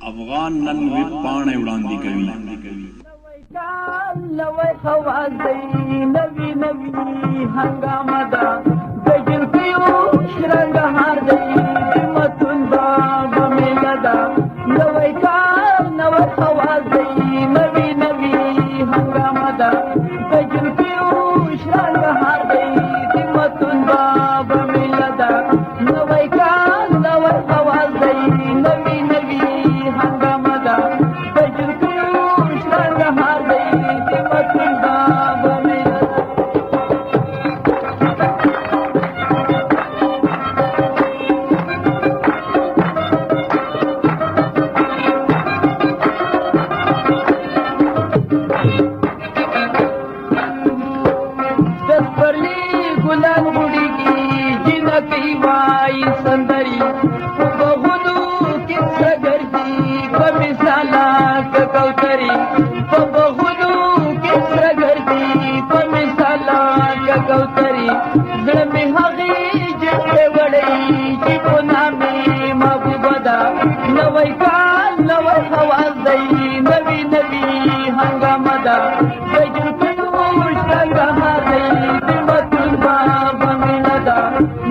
افغان نن ویب پاڼې وړاندې کوي. نوی خواز دی نوی نوی هنگامه ده د جلفیو شرنګهار دی قیمتون دا بمیله ده نوی کال نوی خواز دی نوی نوی هنگامه ده د جلفیو شرنګهار دی قیمتون دا بمیله ده نوی کال نوی خواز دی نوی نوی هنگامه ده د جلفیو شرنګهار دی गुलाम गुड़ी की जिनकी वाई संदरी बहुदू किस गर्दी कमिसाला कौतरी बहुदू किस गर्दी कमिसाला कौतरी में हगी जिते बड़ई जीवना में महबूबदा नवई काल नवई हवाज दई नवी नवी हंगामदा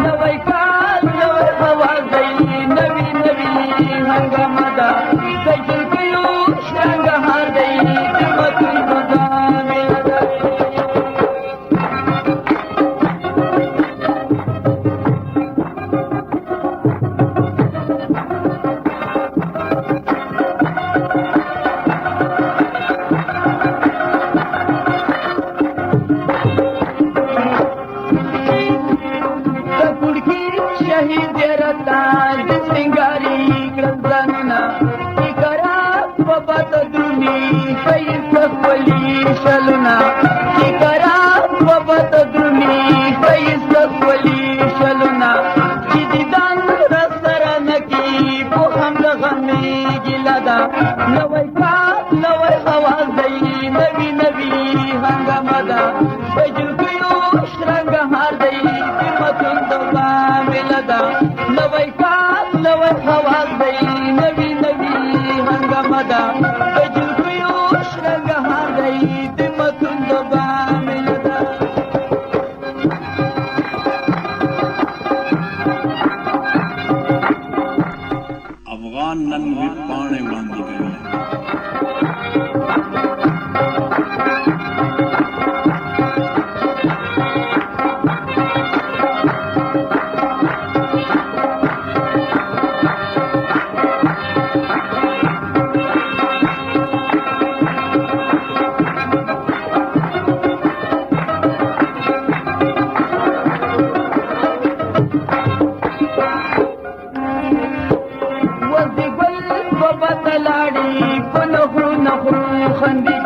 नवई काल नवई हवाज दई नवी नवी हंगामदा गजलकियो शृंगार दई किमतुल बदा मिलदा शहीद रता सिंगारी ग्रंथना की करा बबत दुनी सैद सकवली शलुना की करा बबत दुनी सैद सकवली शलुना की दिदान रसरन की वो हम लगमे गिलादा नवई का नवई आवाज दई नवी नवी हंगामदा बजल कियो शृंगार दई किमतुन दबा मिलदा नवई काल नवई हवाज दई नवी नवी हंगामदा बजल कियो शृंगार दई किमतुन दबा मिलदा افغان نن ویب پاڼې وړاندې کوي. وزي قلب بطلالي فنخرو نخرو خندي